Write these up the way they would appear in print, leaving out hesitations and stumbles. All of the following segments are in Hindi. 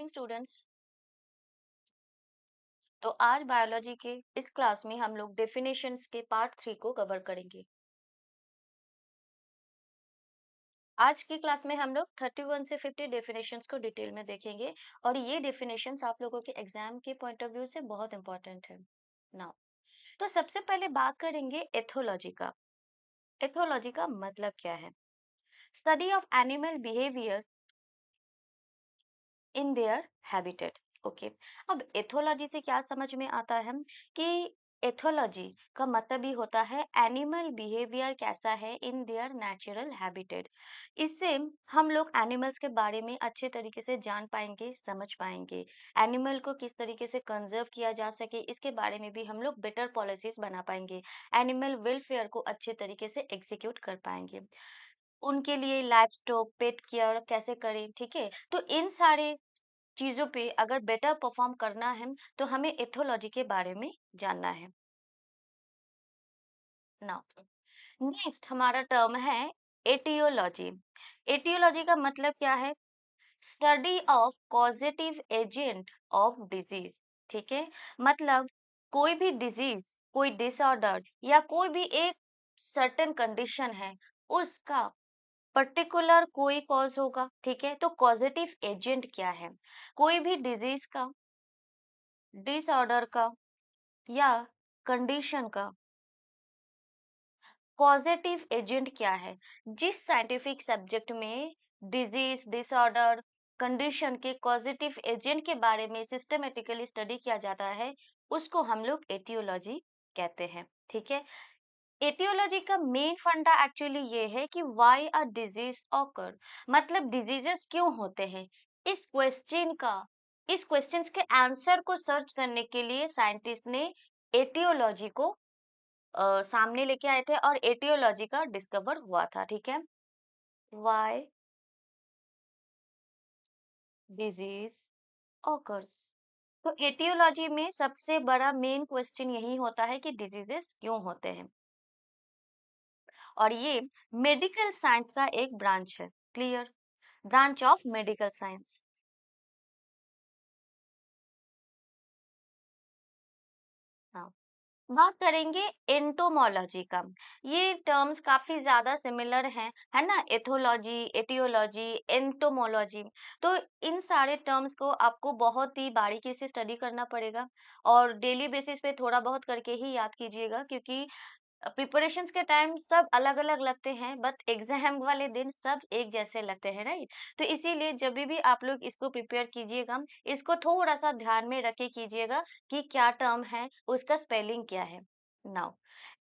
स्टूडेंट्स। तो आज बायोलॉजी के इस क्लास में हम लोग डेफिनेशंस के पार्ट 3 को कवर करेंगे। आज की क्लास में हम लोग 31 से 50 डेफिनेशंस को डिटेल में देखेंगे और ये डेफिनेशंस आप लोगों के एग्जाम के पॉइंट ऑफ व्यू से बहुत इंपॉर्टेंट है। नाउ तो सबसे पहले बात करेंगे एथोलॉजी का। एथोलॉजी का मतलब क्या है? Study of animal behaviour in their habitat. Okay, अब एथोलॉजी से क्या समझ में आता है कि एथोलॉजी का मतलब ही होता है एनिमल बिहेवियर कैसा है इन देयर नेचुरल हैबिटेट। इससे हम लोग एनिमल्स के बारे में अच्छे तरीके से जान पाएंगे, समझ पाएंगे। एनिमल को किस तरीके से कंजर्व किया जा सके इसके बारे में भी हम लोग बेटर पॉलिसीज बना पाएंगे। एनिमल वेलफेयर को अच्छे तरीके से एग्जीक्यूट कर पाएंगे। उनके लिए लाइफ स्टॉक पेट केयर कैसे करें, ठीक है। तो इन सारे चीजों पे अगर बेटर परफॉर्म करना है तो हमें एथोलॉजी के बारे में जानना है। नाउ नेक्स्ट हमारा टर्म है एटियोलॉजी। एटियोलॉजी का मतलब क्या है? Study of causative agent of disease, ठीक है। मतलब कोई भी डिजीज, कोई डिसऑर्डर या कोई भी एक सर्टेन कंडीशन है, उसका पर्टिकुलर कोई कॉज होगा, ठीक है। तो कॉजेटिव एजेंट क्या है? कोई भी डिजीज का, डिसऑर्डर का या कंडीशन का कॉजेटिव एजेंट क्या है? जिस साइंटिफिक सब्जेक्ट में डिजीज, डिसऑर्डर, कंडीशन के कॉजेटिव एजेंट के बारे में सिस्टमेटिकली स्टडी किया जाता है, उसको हम लोग एटियोलॉजी कहते हैं, ठीक है। एटियोलॉजी का मेन फंडा एक्चुअली ये है कि व्हाई अ डिजीज ऑकर, मतलब डिजीजेस क्यों होते हैं। इस क्वेश्चन के आंसर को सर्च करने के लिए साइंटिस्ट ने एटियोलॉजी को सामने लेके आए थे और एटियोलॉजी का डिस्कवर हुआ था, ठीक है। Why disease occurs. तो एटियोलॉजी में सबसे बड़ा मेन क्वेश्चन यही होता है कि डिजीजेस क्यों होते हैं, और ये मेडिकल साइंस का एक ब्रांच है। Clear? Branch of medical science. हाँ, बात करेंगे एंटोमोलॉजी का। ये टर्म्स काफी ज्यादा सिमिलर हैं, है ना। Ethology, etiology, entomology. तो इन सारे टर्म्स को आपको बहुत ही बारीकी से स्टडी करना पड़ेगा और डेली बेसिस पे थोड़ा बहुत करके ही याद कीजिएगा, क्योंकि प्रिपरेशंस के टाइम सब अलग अलग लगते हैं बट एग्जाम वाले दिन सब एक जैसे लगते हैं, राइट। तो इसीलिए जब भी आप लोग इसको प्रिपेयर कीजिएगा, इसको थोड़ा सा ध्यान में रख के कीजिएगा कि क्या टर्म है, उसका स्पेलिंग क्या है। नाउ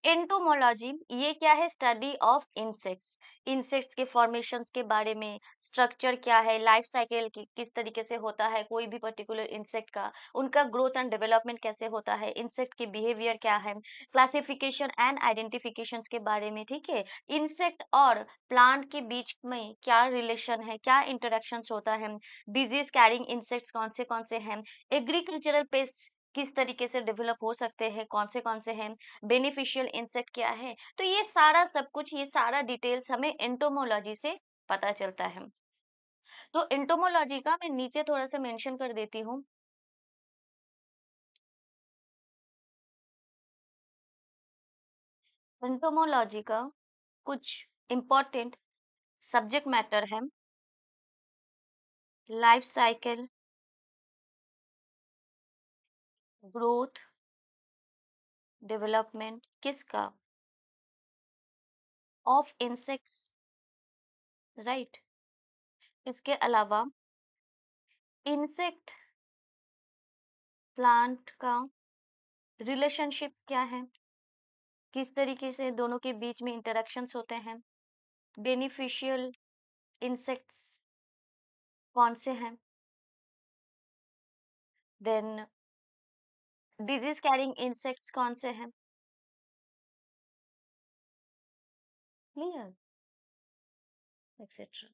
एंटोमोलॉजी ये क्या है? Study of insects. इंसेक्ट्स के फॉर्मेशंस के बारे में, स्ट्रक्चर क्या है, लाइफ साइकिल किस तरीके से होता है कोई भी पर्टिकुलर इंसेक्ट का, उनका ग्रोथ एंड डेवलपमेंट कैसे होता है, इंसेक्ट के बिहेवियर क्या है, क्लासिफिकेशन एंड आइडेंटिफिकेशन के बारे में, ठीक है। इंसेक्ट और प्लांट के बीच में क्या रिलेशन है, क्या इंटरेक्शंस होता है, डिजीज कैरिंग इंसेक्ट्स कौन से हैं, एग्रीकल्चरल पेस्ट किस तरीके से डेवलप हो सकते हैं, कौन से हैं, बेनिफिशियल इंसेक्ट क्या है। तो ये सारा सब कुछ, ये सारा डिटेल्स हमें एंटोमोलॉजी से पता चलता है। तो एंटोमोलॉजी का मैं नीचे थोड़ा सा मेंशन कर देती हूँ। एंटोमोलॉजी का कुछ इंपॉर्टेंट सब्जेक्ट मैटर है। लाइफ साइकिल, ग्रोथ, डेवलपमेंट किसका? Of insects, right. इसके अलावा इंसेक्ट प्लांट का रिलेशनशिप्स क्या है, किस तरीके से दोनों के बीच में इंटरेक्शंस होते हैं, बेनिफिशियल इंसेक्ट्स कौन से हैं, देन डिजीज कैरिंग इंसेक्ट्स कौन से हैं। क्लियर? एक्सेट्रा।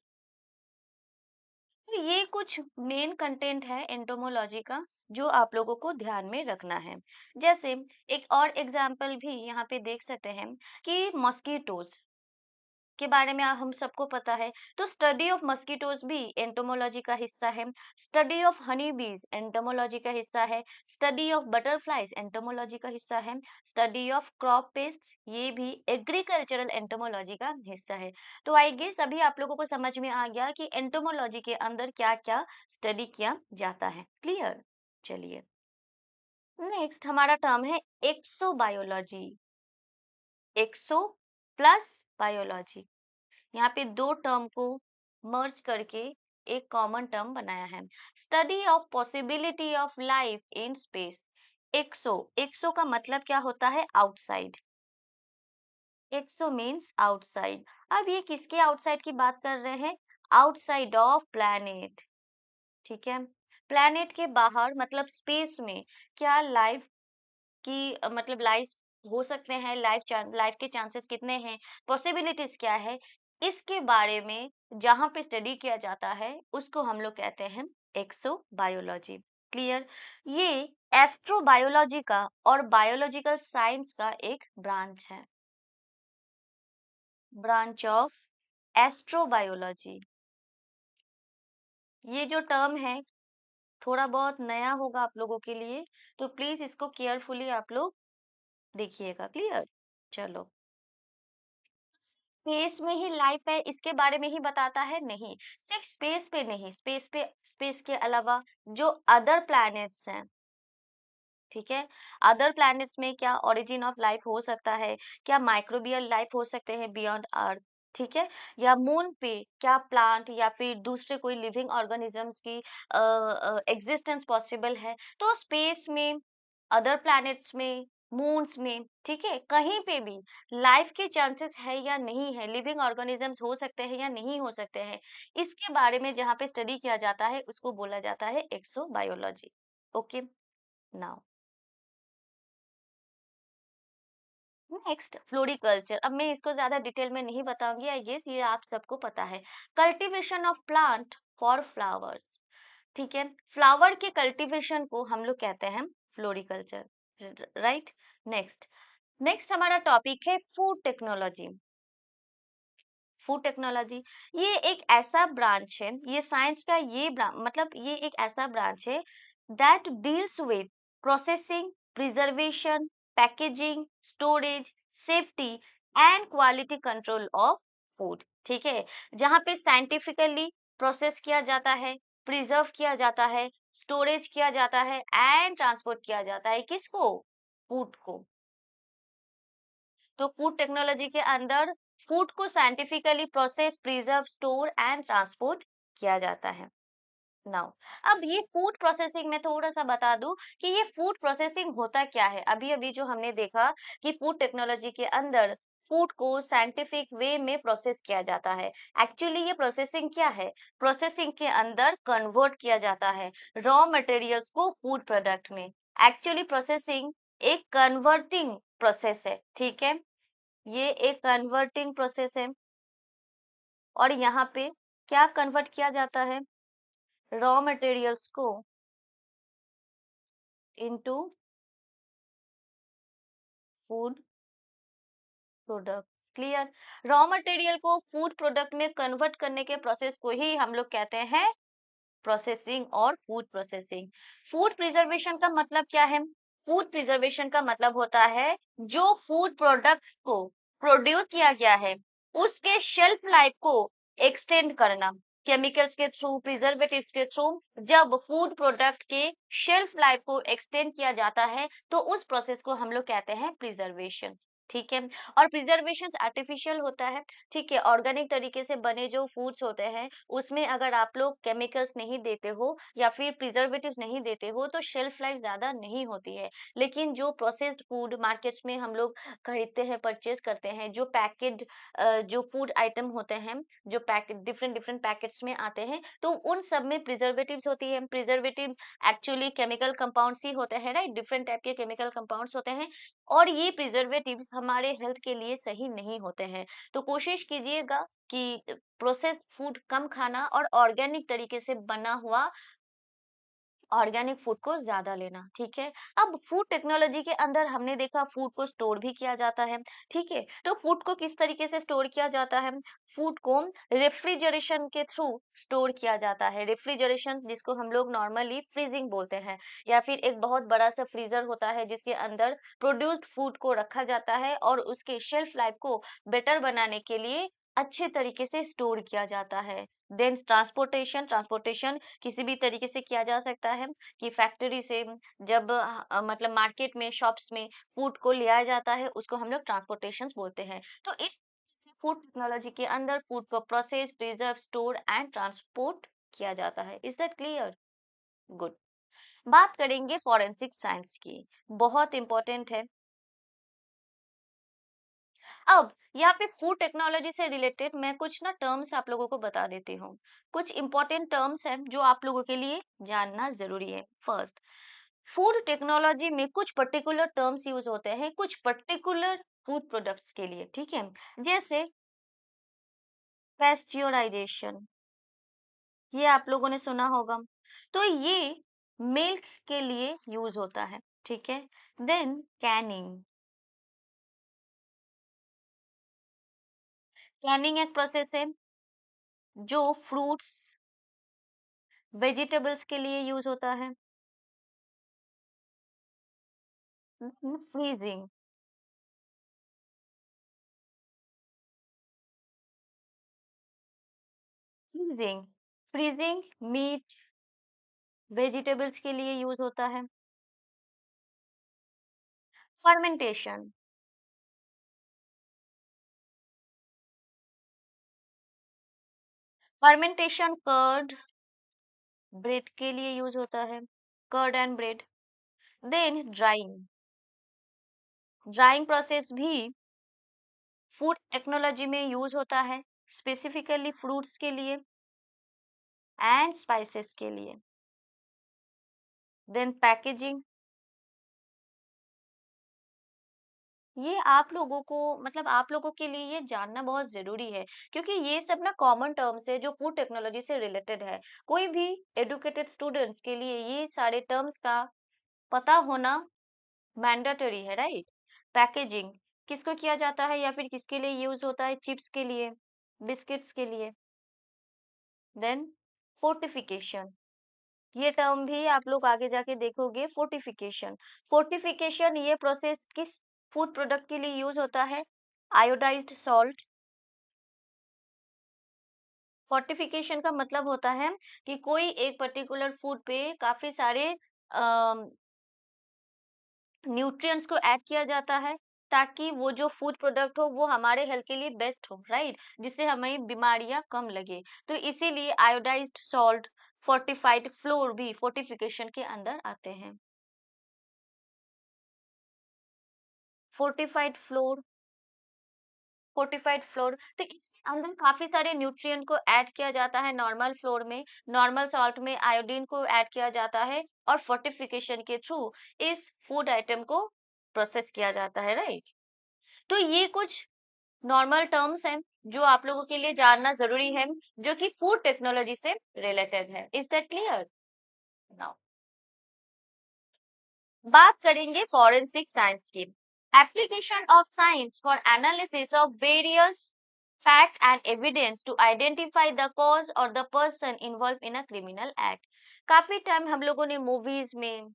तो ये कुछ मेन कंटेंट है एंटोमोलॉजी का जो आप लोगों को ध्यान में रखना है। जैसे एक और एग्जाम्पल भी यहाँ पे देख सकते हैं कि मॉस्किटोज, के बारे में हम सबको पता है। तो स्टडी ऑफ मस्कीटोज भी एंटोमोलॉजी का हिस्सा है। स्टडी ऑफ हनी बीज एंटोमोलॉजी का हिस्सा है। स्टडी ऑफ बटरफ्लाइज एंटोमोलॉजी का हिस्सा है। स्टडी ऑफ क्रॉप पेस्ट ये भी एग्रीकल्चरल एंटोमोलॉजी का हिस्सा है। तो आई गेस अभी आप लोगों को समझ में आ गया कि एंटोमोलॉजी के अंदर क्या क्या स्टडी किया जाता है। क्लियर? चलिए, नेक्स्ट हमारा टर्म है एक्सोबायोलॉजी। एक्सो प्लस बायोलॉजी, यहाँ पे दो टर्म को मर्ज करके एक कॉमन टर्म बनाया है। Study of possibility of life in space. Exo, exo का मतलब क्या होता है? आउटसाइड। Exo means outside. अब ये किसके आउटसाइड की बात कर रहे हैं? Outside of planet. ठीक है, प्लैनेट के बाहर मतलब स्पेस में क्या लाइफ की मतलब लाइफ हो सकते हैं, लाइफ के चांसेस कितने हैं, पॉसिबिलिटीज क्या है, इसके बारे में जहाँ पे स्टडी किया जाता है उसको हम लोग कहते हैं एक्सोबायोलॉजी। क्लियर? ये एस्ट्रोबायोलॉजी का और बायोलॉजिकल साइंस का एक ब्रांच है। Branch of astrobiology. ये जो टर्म है थोड़ा बहुत नया होगा आप लोगों के लिए, तो प्लीज इसको केयरफुली आप लोग देखिएगा। क्लियर? चलो, स्पेस में ही लाइफ है इसके बारे में ही बताता है? नहीं, सिर्फ स्पेस पे नहीं, स्पेस के अलावा जो अदर प्लैनेट्स हैं, ठीक है, अदर प्लैनेट्स में क्या ओरिजिन ऑफ लाइफ हो सकता है, क्या माइक्रोबियल लाइफ हो सकते हैं बियॉन्ड अर्थ, ठीक है, या मून पे क्या प्लांट या फिर दूसरे कोई लिविंग ऑर्गेनिजम्स की एग्जिस्टेंस पॉसिबल है। तो स्पेस में, अदर प्लैनेट्स में, मून्स में, ठीक है, कहीं पे भी लाइफ के चांसेस है या नहीं है, लिविंग ऑर्गेनिजम्स हो सकते हैं या नहीं हो सकते हैं, इसके बारे में जहाँ पे स्टडी किया जाता है उसको बोला जाता है exobiology. Okay, now next floriculture. अब मैं इसको ज्यादा डिटेल में नहीं बताऊंगी, आई गेस ये आप सबको पता है। Cultivation of plant for flowers. ठीक है, फ्लावर के कल्टीवेशन को हम लोग कहते हैं फ्लोरिकल्चर। राइट? नेक्स्ट, नेक्स्ट हमारा टॉपिक है फूड टेक्नोलॉजी। फूड टेक्नोलॉजी ये एक ऐसा ब्रांच है, ये साइंस का ये मतलब ये एक ऐसा ब्रांच है that deals with processing, preservation, packaging, storage, safety and quality control of food. ठीक है, जहाँ पे साइंटिफिकली प्रोसेस किया जाता है, प्रिजर्व किया जाता है, स्टोरेज किया जाता है एंड ट्रांसपोर्ट किया जाता है। किसको? फूड को। तो फूड टेक्नोलॉजी के अंदर फूड को scientifically process, preserve, store and transport किया जाता है। नाउ, अब ये फूड प्रोसेसिंग में थोड़ा सा बता दूं कि ये फूड प्रोसेसिंग होता क्या है। अभी अभी जो हमने देखा कि फूड टेक्नोलॉजी के अंदर फूड को साइंटिफिक वे में प्रोसेस किया जाता है। एक्चुअली ये प्रोसेसिंग क्या है? प्रोसेसिंग के अंदर कन्वर्ट किया जाता है रॉ मटेरियल्स को फूड प्रोडक्ट में। एक्चुअली प्रोसेसिंग एक कन्वर्टिंग प्रोसेस है। ठीक है, ये एक कन्वर्टिंग प्रोसेस है और यहाँ पे क्या कन्वर्ट किया जाता है? रॉ मटेरियल्स को into food product. Clear? Raw material को फूड प्रोडक्ट में कन्वर्ट करने के प्रोसेस को ही हम लोग कहते हैं प्रोसेसिंग और फूड प्रोसेसिंग। फूड प्रिजर्वेशन का मतलब क्या है? फूड प्रिजर्वेशन का मतलब होता है जो फूड प्रोडक्ट को प्रोड्यूस किया गया है उसके शेल्फ लाइफ को एक्सटेंड करना केमिकल्स के थ्रू, प्रिजर्वेटिव्स के थ्रू। जब फूड प्रोडक्ट के शेल्फ लाइफ को एक्सटेंड किया जाता है तो उस प्रोसेस को हम लोग कहते हैं प्रिजर्वेशन। ठीक है, और प्रिजर्वेशन आर्टिफिशियल होता है। ठीक है, ऑर्गेनिक तरीके से बने जो फूड्स होते हैं उसमें अगर आप लोग केमिकल्स नहीं देते हो या फिर प्रिजर्वेटिव्स नहीं देते हो तो शेल्फ लाइफ ज्यादा नहीं होती है। लेकिन जो प्रोसेस्ड फूड मार्केट्स में हम लोग खरीदते हैं, परचेज करते हैं, जो पैकेज जो फूड आइटम होते हैं, जो पैकेट डिफरेंट डिफरेंट पैकेट्स में आते हैं, तो उन सब में प्रिजर्वेटिव्स होती है। प्रिजर्वेटिव्स एक्चुअली केमिकल कंपाउंड्स ही होते हैं, राइट? डिफरेंट टाइप के केमिकल कंपाउंड्स होते हैं और ये प्रिजर्वेटिव्स हमारे हेल्थ के लिए सही नहीं होते हैं। तो कोशिश कीजिएगा कि प्रोसेस्ड फूड कम खाना और ऑर्गेनिक तरीके से बना हुआ ऑर्गेनिक फूड को ज्यादा लेना, ठीक है। अब फूड टेक्नोलॉजी के अंदर हमने देखा फूड को स्टोर भी किया जाता है, ठीक है। तो फूड को किस तरीके से स्टोर किया जाता है? फूड को रेफ्रिजरेशन के थ्रू स्टोर किया जाता है। रेफ्रिजरेशन जिसको हम लोग नॉर्मली फ्रीजिंग बोलते हैं, या फिर एक बहुत बड़ा सा फ्रीजर होता है जिसके अंदर प्रोड्यूस्ड फूड को रखा जाता है और उसके शेल्फ लाइफ को बेटर बनाने के लिए अच्छे तरीके से स्टोर किया जाता है। देन ट्रांसपोर्टेशन, ट्रांसपोर्टेशन किसी भी तरीके से किया जा सकता है कि फैक्ट्री से जब मतलब मार्केट में, शॉप्स में फूड को लिया जाता है, उसको हम लोग ट्रांसपोर्टेशन बोलते हैं। तो इस फूड टेक्नोलॉजी के अंदर फूड को process, preserve, store and transport किया जाता है। Is that clear? गुड। बात करेंगे फॉरेंसिक साइंस की, बहुत इंपॉर्टेंट है। अब यहाँ पे फूड टेक्नोलॉजी से रिलेटेड मैं कुछ ना टर्म्स आप लोगों को बता देती हूँ। कुछ इंपॉर्टेंट टर्म्स हैं जो आप लोगों के लिए जानना जरूरी है। फर्स्ट, फूड टेक्नोलॉजी में कुछ पर्टिकुलर टर्म्स यूज होते हैं कुछ पर्टिकुलर फूड प्रोडक्ट्स के लिए, ठीक है। जैसे पेस्च्योराइजेशन, ये आप लोगों ने सुना होगा। तो ये मिल्क के लिए यूज होता है, ठीक है। देन कैनिंग, कैनिंग एक प्रोसेस है जो फ्रूट्स, वेजिटेबल्स के लिए यूज होता है। Freezing, freezing, freezing meat, vegetables के लिए यूज होता है। फर्मेंटेशन, फर्मेंटेशन कर्ड, ब्रेड के लिए यूज होता है, curd and bread. Then drying, drying process भी फूड टेक्नोलॉजी में यूज होता है, स्पेसिफिकली फ्रूट्स के लिए एंड स्पाइसेस के लिए। देन पैकेजिंग, ये आप लोगों को, मतलब आप लोगों के लिए ये जानना बहुत जरूरी है, क्योंकि ये सब ना कॉमन टर्म्स है जो फूड टेक्नोलॉजी से रिलेटेड है। कोई भी एडुकेटेड स्टूडेंट्स के लिए ये सारे टर्म्स का पता होना मैंडेटरी है, राइट। पैकेजिंग किसको किया जाता है या फिर किसके लिए यूज होता है? चिप्स के लिए, बिस्किट्स के लिए। देन फोर्टिफिकेशन, ये टर्म भी आप लोग आगे जाके देखोगे। फोर्टिफिकेशन, फोर्टिफिकेशन ये प्रोसेस किस फूड प्रोडक्ट के लिए यूज होता है? Iodised salt. फोर्टिफिकेशन का मतलब होता है कि कोई एक पर्टिकुलर फूड पे काफी सारे न्यूट्रिएंट्स को ऐड किया जाता है ताकि वो जो फूड प्रोडक्ट हो वो हमारे हेल्थ के लिए बेस्ट हो, राइट, जिससे हमें बीमारियां कम लगे। तो इसीलिए आयोडाइज्ड सॉल्ट, फोर्टिफाइड फ्लोर भी फोर्टिफिकेशन के अंदर आते हैं। फोर्टिफाइड फ्लोर, फोर्टिफाइड फ्लोर, तो इसके अंदर काफी सारे न्यूट्रिएंट को ऐड किया जाता है। नॉर्मल फ्लोर में, नॉर्मल सॉल्ट में आयोडीन को ऐड किया जाता है और फोर्टिफिकेशन के थ्रू इस फूड आइटम को प्रोसेस किया जाता है, राइट। तो ये कुछ नॉर्मल टर्म्स हैं जो आप लोगों के लिए जानना जरूरी है, जो कि फूड टेक्नोलॉजी से रिलेटेड है। Is that clear? नाउ बात करेंगे फॉरेंसिक साइंस की। Application of science for analysis of various fact and evidence to identify the cause और the person involve in a criminal act. काफी टाइम हम लोगों ने मूवीज में,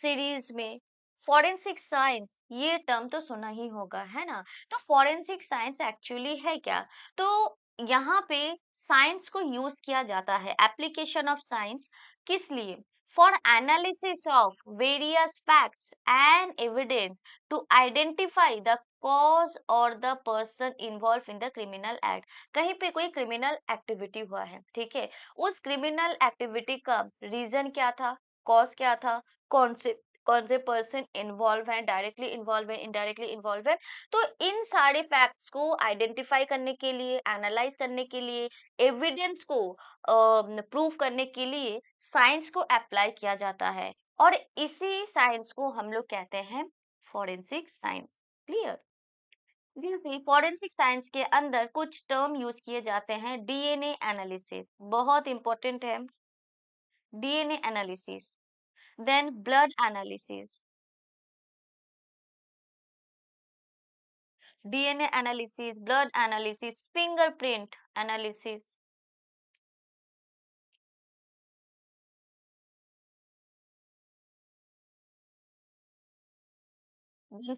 सीरीज में फॉरेंसिक साइंस ये टर्म तो सुना ही होगा, है ना। तो फॉरेंसिक साइंस एक्चुअली है क्या? तो यहाँ पे साइंस को यूज किया जाता है, एप्लीकेशन ऑफ साइंस किस लिए? For analysis of various facts and evidence to identify the cause और the person involve in the criminal act. कहीं पे कोई क्रिमिनल एक्टिविटी हुआ है, ठीक है, उस क्रिमिनल एक्टिविटी का रीजन क्या था, कॉज क्या था, कौन से कौन से पर्सन इन्वॉल्व है, डायरेक्टली इन्वॉल्व है, इनडायरेक्टली इन्वॉल्व है। तो इन सारे फैक्ट्स को आइडेंटिफाई करने के लिए, एनालाइज करने के लिए, एविडेंस को प्रूव करने के लिए साइंस को अप्लाई किया जाता है, और इसी साइंस को हम लोग कहते हैं फॉरेंसिक साइंस। क्लियर? जैसे फॉरेंसिक साइंस के अंदर कुछ टर्म यूज किए जाते हैं। डीएनए एनालिसिस बहुत इंपॉर्टेंट है। DNA analysis, then blood analysis, DNA analysis, blood analysis, fingerprint analysis,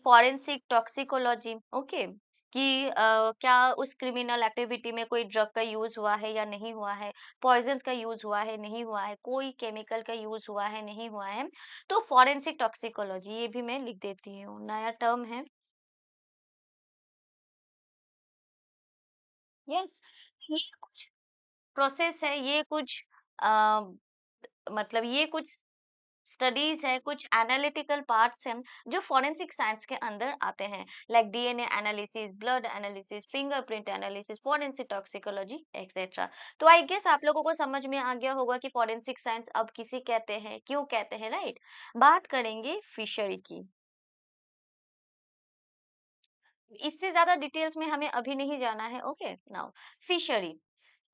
forensic toxicology, okay, कि क्या उस क्रिमिनल एक्टिविटी में कोई ड्रग का यूज हुआ है या नहीं हुआ है, पॉइजन्स का यूज हुआ है नहीं हुआ है, कोई केमिकल का यूज हुआ है नहीं हुआ है। तो फॉरेंसिक टॉक्सिकोलॉजी, ये भी मैं लिख देती हूँ, नया टर्म है। यस, ये कुछ प्रोसेस है, ये कुछ अ, मतलब ये कुछ स्टडीज है, कुछ एनालिटिकल पार्ट्स हैं जो फॉरेंसिक साइंस के अंदर आते हैं, like DNA analysis, blood analysis, fingerprint analysis, forensic toxicology etcetera. तो आई गेस आप लोगों को समझ में आ गया होगा कि फॉरेंसिक साइंस अब किसे कहते हैं, क्यों कहते हैं, राइट। बात करेंगे फिशरी की। इससे ज्यादा डिटेल्स में हमें अभी नहीं जाना है, okay. Now fishery,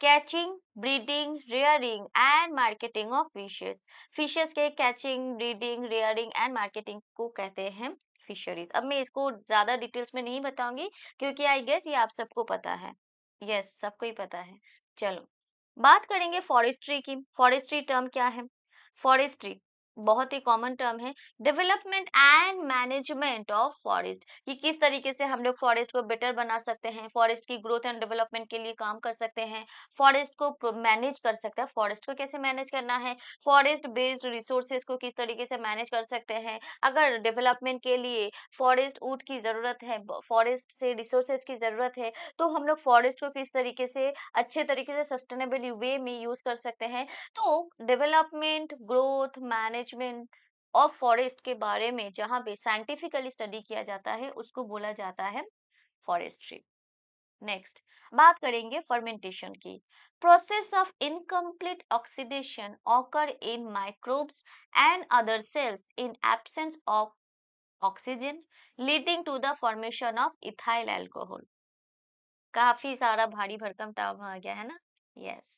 catching, breeding, rearing and marketing of fishes. Fishes के catching, breeding, rearing and marketing को कहते हैं फिशरीज। अब मैं इसको ज्यादा डिटेल्स में नहीं बताऊंगी, क्योंकि आई गेस ये आप सबको पता है। यस, सबको ही पता है। चलो, बात करेंगे फॉरेस्ट्री की। फॉरेस्ट्री टर्म क्या है? फॉरेस्ट्री बहुत ही कॉमन टर्म है। Development and management of forest, कि किस तरीके से हम लोग फॉरेस्ट को बेटर बना सकते हैं, फॉरेस्ट की ग्रोथ एंड डेवलपमेंट के लिए काम कर सकते हैं, फॉरेस्ट को मैनेज कर सकते हैं, फॉरेस्ट को कैसे मैनेज करना है, फॉरेस्ट बेस्ड रिसोर्सेज को किस तरीके से मैनेज कर सकते हैं, अगर डेवलपमेंट के लिए फॉरेस्ट वुड की जरूरत है, फॉरेस्ट से रिसोर्सेज की जरूरत है, तो हम लोग फॉरेस्ट को किस तरीके से अच्छे तरीके से सस्टेनेबल वे में यूज कर सकते हैं। तो development, growth, management of forest के बारे में जहाँ पे साइंटिफिकली स्टडी किया जाता है, उसको बोला जाता है फॉरेस्ट्री। नेक्स्ट, बात करेंगे फर्मेंटेशन की। Process of incomplete oxidation occur in microbes and other cells in absence of oxygen, leading to the formation of ethyl alcohol. काफी सारा भारी भरकम टर्म आ गया है ना। यस,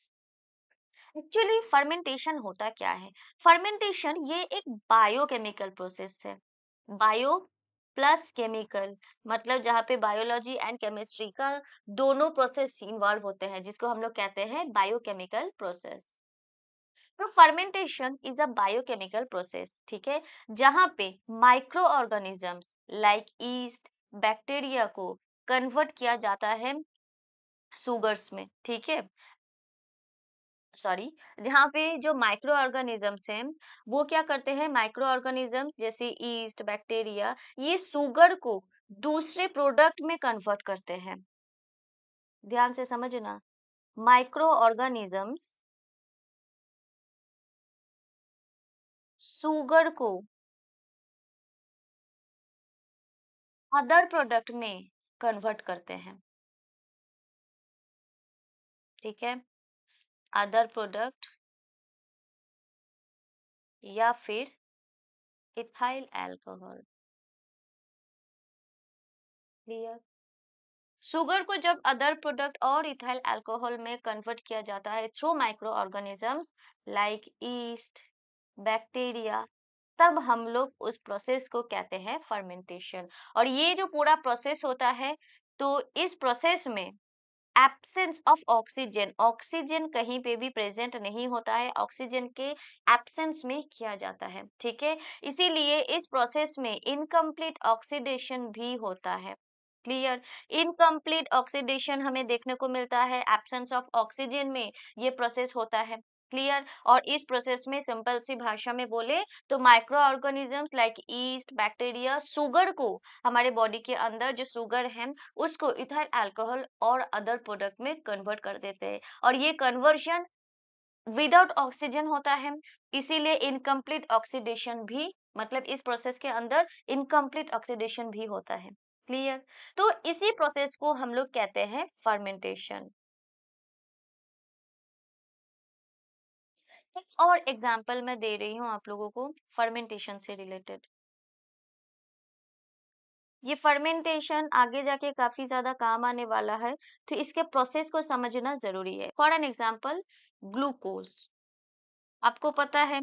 एक्चुअली फर्मेंटेशन होता क्या है? फर्मेंटेशन ये एक बायोकेमिकल प्रोसेस है। बायो प्लस केमिकल, मतलब जहाँ पे बायोलॉजी एंड केमिस्ट्री का दोनों प्रोसेस इन्वॉल्व होते हैं, जिसको हम लोग कहते हैं बायोकेमिकल प्रोसेस। तो fermentation is a biochemical process, ठीक है, जहाँ पे micro organisms like east, bacteria को कन्वर्ट किया जाता है सुगर्स में, ठीक है, सॉरी, जहाँ पे जो माइक्रो ऑर्गेनिजम्स हैं, वो क्या करते हैं, माइक्रो ऑर्गेनिजम्स जैसे ईस्ट, बैक्टीरिया, ये शुगर को दूसरे प्रोडक्ट में कन्वर्ट करते हैं। ध्यान से समझना, माइक्रो ऑर्गेनिजम्स शुगर को अदर प्रोडक्ट में कन्वर्ट करते हैं, ठीक है, अदर प्रोडक्ट या फिर इथाइल अल्कोहल। क्लियर? शुगर को जब अदर प्रोडक्ट और इथाइल अल्कोहल में कन्वर्ट किया जाता है through micro organisms like east, bacteria, तब हम लोग उस प्रोसेस को कहते हैं फर्मेंटेशन। और ये जो पूरा प्रोसेस होता है, तो इस प्रोसेस में एब्सेंस ऑफ ऑक्सीजन, ऑक्सीजन कहीं पे भी प्रेजेंट नहीं होता है, ऑक्सीजन के एब्सेंस में किया जाता है, ठीक है। इसीलिए इस प्रोसेस में इनकम्प्लीट ऑक्सीडेशन भी होता है। क्लियर? इनकम्प्लीट ऑक्सीडेशन हमें देखने को मिलता है, एब्सेंस ऑफ ऑक्सीजन में ये प्रोसेस होता है। क्लियर? और इस प्रोसेस में सिंपल सी भाषा में बोले तो micro organisms like east, bacteria sugar को, हमारे बॉडी के अंदर जो शुगर है उसको इथाइल अल्कोहल और अदर प्रोडक्ट में कन्वर्ट कर देते हैं, और ये कन्वर्जन विदाउट ऑक्सीजन होता है। इसीलिए इनकम्प्लीट ऑक्सीडेशन भी, मतलब इस प्रोसेस के अंदर इनकम्प्लीट ऑक्सीडेशन भी होता है। क्लियर? तो इसी प्रोसेस को हम लोग कहते हैं फर्मेंटेशन। एक और एग्जांपल मैं दे रही हूँ आप लोगों को फर्मेंटेशन से रिलेटेड। ये फर्मेंटेशन आगे जाके काफी ज्यादा काम आने वाला है, तो इसके प्रोसेस को समझना जरूरी है। For an example, glucose. आपको पता है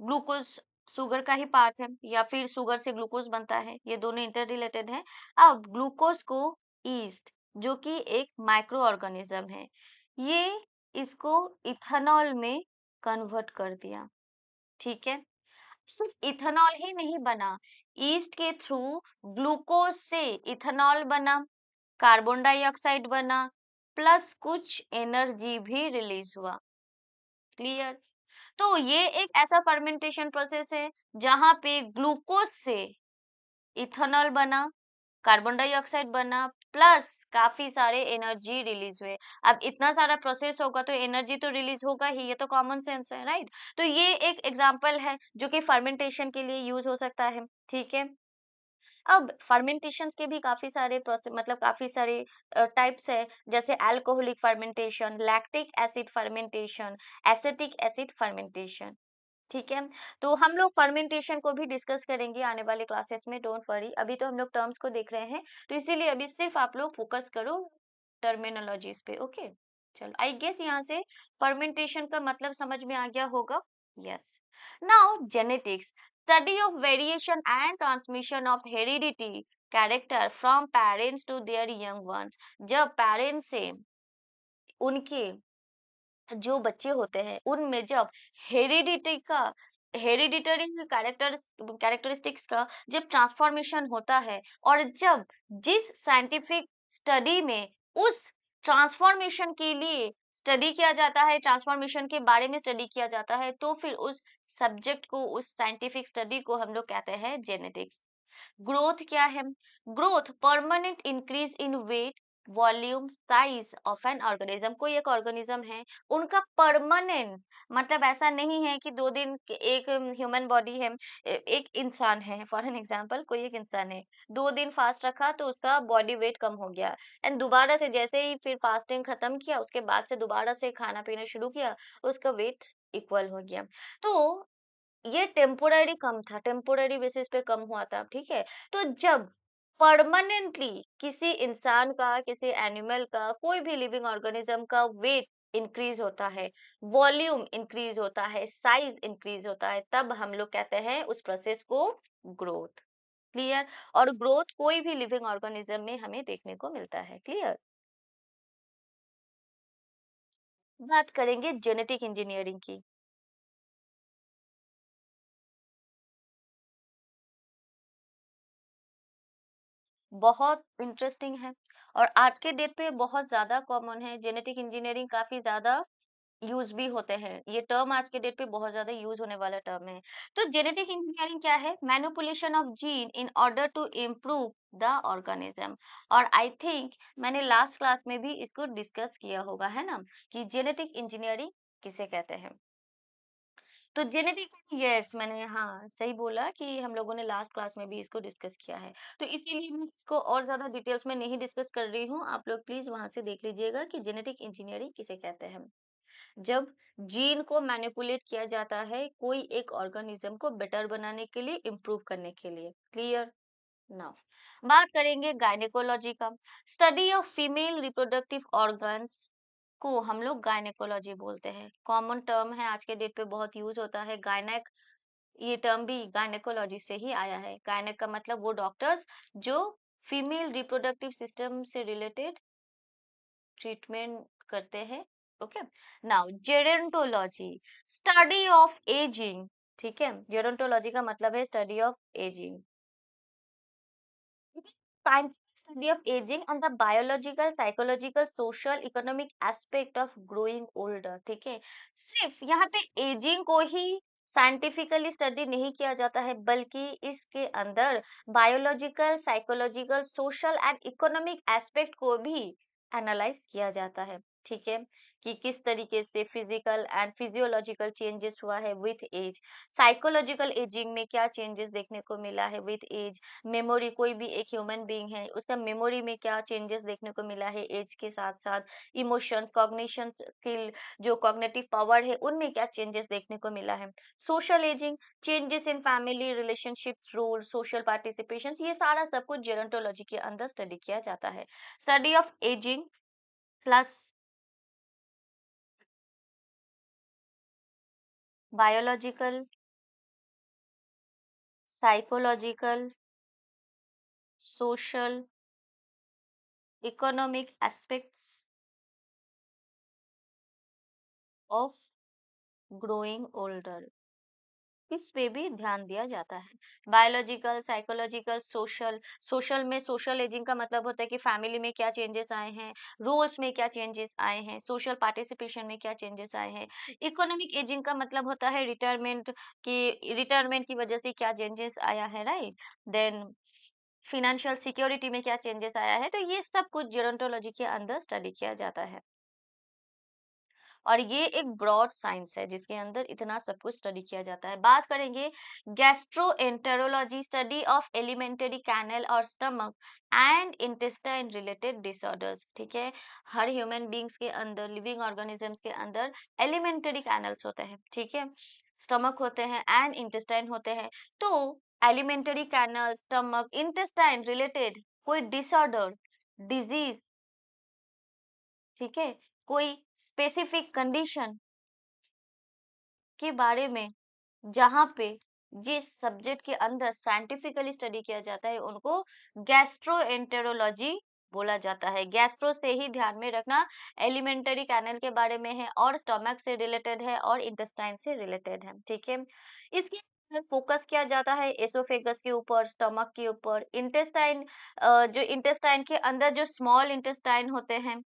ग्लूकोज शुगर का ही पार्ट है या फिर शुगर से ग्लूकोज बनता है, ये दोनों इंटर रिलेटेड है। अब ग्लूकोज को ईस्ट, जो कि एक माइक्रो ऑर्गेनिज्म है, ये इसको इथेनॉल में कन्वर्ट कर दिया। ठीक है, सिर्फ इथेनॉल ही नहीं बना, ईस्ट के थ्रू ग्लूकोज से इथेनॉल बना, कार्बन डाइऑक्साइड बना, प्लस कुछ एनर्जी भी रिलीज हुआ। क्लियर? तो ये एक ऐसा फर्मेंटेशन प्रोसेस है जहां पे ग्लूकोज से इथेनॉल बना, कार्बन डाइऑक्साइड बना, प्लस काफी सारे एनर्जी रिलीज हुए। अब इतना सारा प्रोसेस होगा तो एनर्जी तो रिलीज होगा ही, ये तो कॉमन सेंस है, राइट? तो ये एक एग्जांपल है जो कि फर्मेंटेशन के लिए यूज हो सकता है। ठीक है, अब फर्मेंटेशंस के भी काफी सारे प्रोसेस, मतलब काफी सारे टाइप्स है, जैसे alcoholic fermentation, lactic acid fermentation, acetic acid fermentation. ठीक है, तो हम लोग फर्मेंटेशन को भी डिस्कस करेंगे आने वाले क्लासेस में, डोंट वरी। अभी तो हम लोग टर्म्स को देख रहे हैं, तो इसीलिए अभी सिर्फ आप लोग फोकस करो टर्मिनोलॉजीज पे। ओके, चलो, आई गेस यहाँ से फर्मेंटेशन का मतलब समझ में आ गया होगा। Yes, now genetics, study of variation and transmission of heredity character from parents to their young ones. जब पेरेंट्स से उनके जो बच्चे होते हैं उनमें जब हेरिडिटी का हेरिडिटरी कैरेक्टरिस्टिक्स का जब ट्रांसफॉर्मेशन होता है, और जब जिस साइंटिफिक स्टडी में उस ट्रांसफॉर्मेशन के लिए स्टडी किया जाता है, ट्रांसफॉर्मेशन के बारे में स्टडी किया जाता है, तो फिर उस सब्जेक्ट को, उस साइंटिफिक स्टडी को हम लोग कहते हैं जेनेटिक्स। ग्रोथ क्या है? Growth permanent increase in weight, volume, size of an organism. कोई एक ऑर्गेनिज्म है, उनका परमानेंट, मतलब ऐसा नहीं है कि 2 दिन एक ह्यूमन बॉडी है, एक इंसान है, फॉर एन एग्जांपल कोई एक इंसान है, 2 दिन फास्ट रखा तो उसका बॉडी वेट कम हो गया, एंड दोबारा से जैसे ही फिर फास्टिंग खत्म किया, उसके बाद से दोबारा से खाना पीना शुरू किया, उसका वेट इक्वल हो गया। तो ये टेम्पोररी कम था, टेम्पोररी बेसिस पे कम हुआ था। ठीक है, तो जब परमानेंटली किसी इंसान का, किसी एनिमल का, कोई भी लिविंग ऑर्गेनिज्म का वेट इंक्रीज होता है, वॉल्यूम इंक्रीज होता है, साइज इंक्रीज होता है, तब हम लोग कहते हैं उस प्रोसेस को ग्रोथ। क्लियर? और ग्रोथ कोई भी लिविंग ऑर्गेनिज्म में हमें देखने को मिलता है। क्लियर? बात करेंगे जेनेटिक इंजीनियरिंग की। बहुत इंटरेस्टिंग है, और आज के डेट पे बहुत ज्यादा कॉमन है। जेनेटिक इंजीनियरिंग काफी ज्यादा यूज भी होते हैं, ये टर्म आज के डेट पे बहुत ज्यादा यूज होने वाला टर्म है। तो जेनेटिक इंजीनियरिंग क्या है? Manipulation of gene in order to improve the organism. और आई थिंक मैंने लास्ट क्लास में भी इसको डिस्कस किया होगा, है ना, कि जेनेटिक इंजीनियरिंग किसे कहते हैं। तो जेनेटिक, यस, मैंने हाँ सही बोला कि हम लोगों ने लास्ट क्लास में भी इसको डिस्कस किया है। तो इसीलिए मैं इसको और ज्यादा डिटेल्स में नहीं डिस्कस कर रही हूँ, आप लोग प्लीज वहां से देख लीजिएगा कि जेनेटिक इंजीनियरिंग किसे कहते हैं। जब जीन को मैनिपुलेट किया जाता है कोई एक ऑर्गेनिज्म को बेटर बनाने के लिए, इम्प्रूव करने के लिए। क्लियर? नाउ बात करेंगे गायनेकोलॉजी का। Study of female reproductive organs को हम लोग गायनेकोलॉजी बोलते हैं। कॉमन टर्म है, आज के डेट पे बहुत यूज होता है गायनेक। ये टर्म भी गायनेकोलॉजी से ही आया है। गायनेक का मतलब वो डॉक्टर्स जो फीमेल रिप्रोडक्टिव सिस्टम से रिलेटेड ट्रीटमेंट करते हैं। Okay, now gerontology, study of ageing. ठीक है, जेरोंटोलॉजी का मतलब है study of ageing, scientific study of aging and the biological, psychological, social, economic aspect of growing older। ठीक है, सिर्फ यहाँ पे एजिंग को ही साइंटिफिकली स्टडी नहीं किया जाता है, बल्कि इसके अंदर biological, psychological, social and economic aspect को भी एनालाइज किया जाता है। ठीक है, कि किस तरीके से फिजिकल एंड फिजियोलॉजिकल चेंजेस हुआ है विथ एज, साइकोलॉजिकल एजिंग में क्या चेंजेस देखने को मिला है विथ एज, मेमोरी, कोई भी एक ह्यूमन बीइंग है उसका मेमोरी में क्या चेंजेस देखने को मिला है एज के साथ साथ, इमोशंस, कॉग्निशन स्किल, जो कॉग्निटिव पावर है उनमें क्या चेंजेस देखने को मिला है, social ageing, changes in family relationships, role, social participation, ये सारा सब कुछ जेरोंटोलॉजी के अंदर स्टडी किया जाता है। Study of ageing plus biological, psychological, social, economic aspects of growing older, इस पे भी ध्यान दिया जाता है। Biological, psychological, social. सोशल में सोशल एजिंग का मतलब होता है कि फैमिली में क्या चेंजेस आए हैं, रोल्स में क्या चेंजेस आए हैं, सोशल पार्टिसिपेशन में क्या चेंजेस आए हैं। इकोनॉमिक एजिंग का मतलब होता है रिटायरमेंट की वजह से क्या चेंजेस आया है, राइट। देन फिनेंशियल सिक्योरिटी में क्या चेंजेस आया है, तो ये सब कुछ जेरोंटोलॉजी के अंदर स्टडी किया जाता है। और ये एक ब्रॉड साइंस है जिसके अंदर इतना सब कुछ स्टडी किया जाता है। बात करेंगे gastroenterology, study of alimentary canal और stomach and intestine related disorders, ठीक है। हर ह्यूमन बींग्स के अंदर, लिविंग ऑर्गेनिजम्स के अंदर एलिमेंटरी कैनल्स होते हैं, ठीक है, स्टमक होते हैं एंड इंटेस्टाइन होते हैं। तो alimentary canal, stomach, intestine related कोई डिसऑर्डर, डिजीज, ठीक है, कोई स्पेसिफिक कंडीशन के बारे में जहाँ पे जिस सब्जेक्ट के अंदर साइंटिफिकली स्टडी किया जाता है उनको गैस्ट्रोएंटेरोलॉजी बोला जाता है। गैस्ट्रो से ही ध्यान में रखना, एलिमेंटरी कैनल के बारे में है और स्टमक से रिलेटेड है और इंटेस्टाइन से रिलेटेड है, ठीक है। इसके अंदर फोकस किया जाता है एसोफेगस के ऊपर, स्टमक के ऊपर, इंटेस्टाइन, जो इंटेस्टाइन के अंदर जो स्मॉल इंटेस्टाइन होते हैं,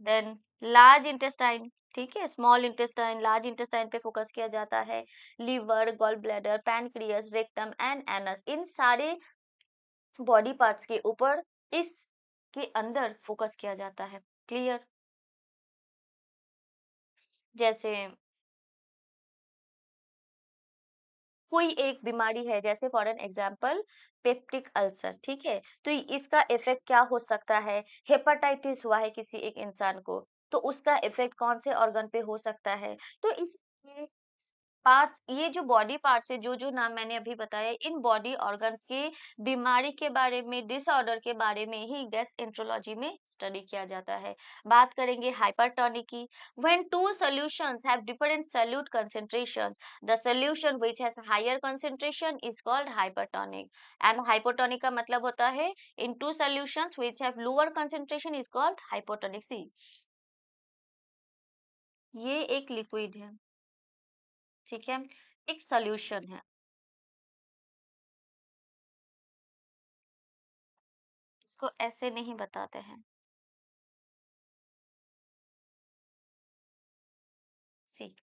देन लार्ज इंटेस्टाइन, ठीक है, स्मॉल इंटेस्टाइन, लार्ज इंटेस्टाइन पे फोकस किया जाता है। Liver, gall bladder, pancreas, rectum and anus, इन सारे बॉडी पार्ट्स के ऊपर इस के अंदर फोकस किया जाता है। क्लियर। जैसे कोई एक बीमारी है, जैसे for an example peptic ulcer, ठीक है, तो इसका इफेक्ट क्या हो सकता है। हेपेटाइटिस हुआ है किसी एक इंसान को, तो उसका इफेक्ट कौन से ऑर्गन पे हो सकता है। तो इस पार्ट्स, ये जो बॉडी पार्ट्स है, जो जो नाम मैंने अभी बताया, इन बॉडी ऑर्गन्स की बीमारी के बारे में, डिसऑर्डर के बारे में ही गैस्ट्रोएंटेरोलॉजी में स्टडी किया जाता है। बात करेंगे हाइपरटोनिक की। When two solutions have different solute concentrations, the solution which has higher concentration is called hypertonic, and hypotonic का मतलब होता है in two solutions which have lower concentration is called hypotonic। सी, ये एक लिक्विड है, ठीक है, एक सॉल्यूशन है, इसको ऐसे नहीं बताते हैं। सी,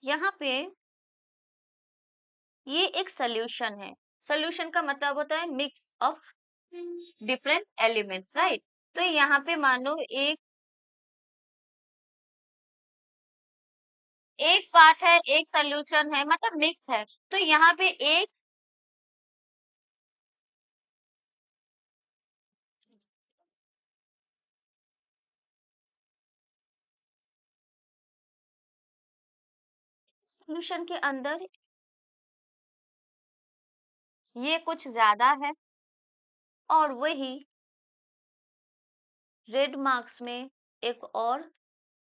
यहाँ पे ये एक सॉल्यूशन है। सॉल्यूशन का मतलब होता है mix of different elements, right. तो यहाँ पे मानो एक एक पार्ट है, एक सॉल्यूशन है, मतलब मिक्स है। तो यहाँ पे एक सॉल्यूशन के अंदर ये कुछ ज्यादा है, और वही रेड मार्क्स में एक और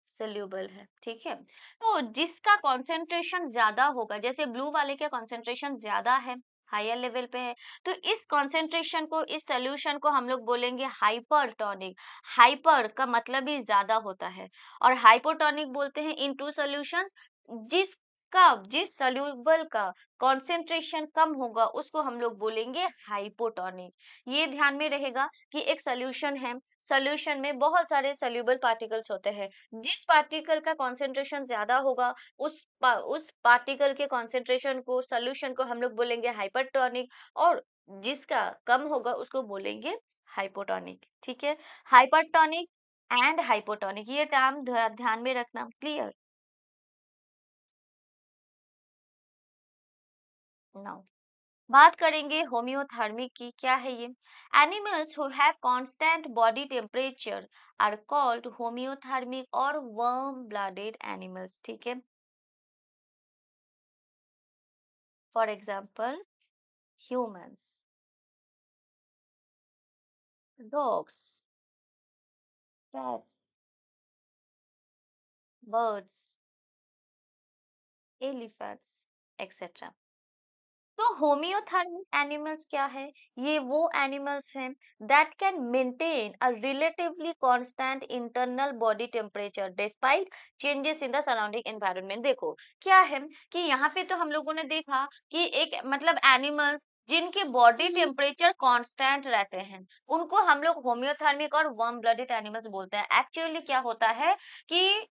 सोल्यूबल है, ठीक है। तो जिसका कंसंट्रेशन ज्यादा होगा, जैसे ब्लू वाले का कंसंट्रेशन ज्यादा है, हायर लेवल पे है, तो इस कंसंट्रेशन को, इस सोल्यूशन को हम लोग बोलेंगे हाइपरटोनिक। हाइपर का मतलब ही ज्यादा होता है, और हाइपोटोनिक बोलते हैं इन टू सोल्यूशंस जिस सोल्यूबल का कंसंट्रेशन कम होगा उसको हम लोग बोलेंगे हाइपोटोनिक। ये ध्यान में रहेगा कि एक सोल्यूशन है, सोल्यूशन में बहुत सारे सोल्यूबल पार्टिकल्स होते हैं, जिस पार्टिकल का कंसंट्रेशन ज्यादा होगा उस पार्टिकल के कंसंट्रेशन को, सॉल्यूशन को हम लोग बोलेंगे हाइपरटोनिक, और जिसका कम होगा उसको बोलेंगे हाइपोटोनिक, ठीक है। हाइपरटोनिक एंड हाइपोटोनिक, ये टर्म ध्यान में रखना। क्लियर। नाउ बात करेंगे होम्योथर्मी की। क्या है ये। Animals who have constant body temperature are called homeothermic और वार्म ब्लडेड एनिमल्स, ठीक है। For example humans, dogs, cats, birds, elephants, etcetera. तो होमियोथर्मिक एनिमल्स क्या है? ये वो एनिमल्स हैं that can maintain a relatively constant internal body temperature despite changes in the surrounding environment. देखो क्या है कि यहाँ पे तो हम लोगों ने देखा कि एक मतलब एनिमल्स जिनके बॉडी टेम्परेचर कांस्टेंट रहते हैं उनको हम लोग होमियोथर्मिक और वार्म ब्लडेड एनिमल्स बोलते हैं। एक्चुअली क्या होता है कि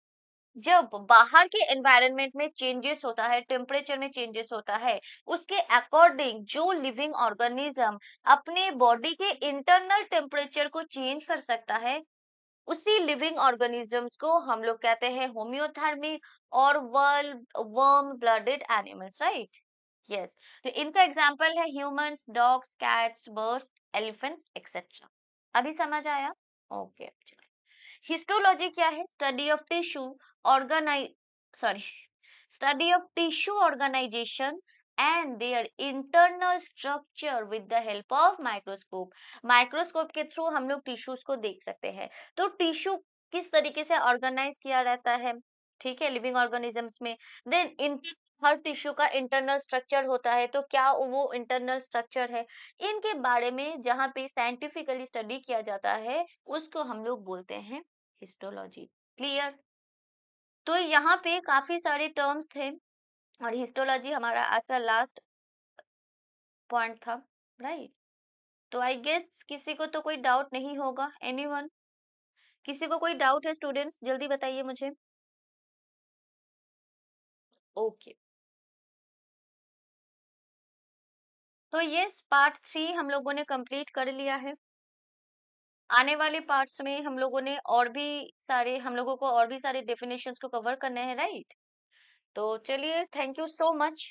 जब बाहर के एनवायरनमेंट में चेंजेस होता है, टेम्परेचर में चेंजेस होता है, उसके अकॉर्डिंग जो लिविंग ऑर्गेनिज्म अपने बॉडी के इंटरनल टेम्परेचर को चेंज कर सकता है, उसी लिविंग ऑर्गेनिजम्स को हम लोग कहते हैं होम्योथर्मिक और warm blooded animals, right? Yes. तो इनका एग्जांपल है humans, dogs, cats, birds, elephants, etcetera. अभी समझ आया? ओके। हिस्टोलॉजी क्या है? Study of tissue organise sorry study of tissue organisation and their internal structure with the help of microscope. Microscope के थ्रू हम लोग टिश्यूज को देख सकते हैं। तो टिश्यू किस तरीके से ऑर्गेनाइज किया रहता है, ठीक है, लिविंग ऑर्गेनिजम्स में। देन इन हर टिश्यू का इंटरनल स्ट्रक्चर होता है, तो क्या वो इंटरनल स्ट्रक्चर है, इनके बारे में जहाँ पे साइंटिफिकली स्टडी किया जाता है उसको हम लोग बोलते हैं हिस्टोलॉजी। क्लियर? तो यहाँ पे काफी सारे टर्म्स थे और हिस्टोलॉजी हमारा आज का लास्ट पॉइंट था, राइट? तो आई गेस किसी को तो कोई डाउट नहीं होगा। एनीवन? किसी को कोई डाउट है स्टूडेंट्स? जल्दी बताइए मुझे। ओके। तो ये पार्ट 3 हम लोगों ने कंप्लीट कर लिया है। आने वाले पार्ट्स में हम लोगों ने और भी सारे हम लोगों को और भी सारे डेफिनेशंस को कवर करने हैं, राइट? तो चलिए, थैंक यू सो मच।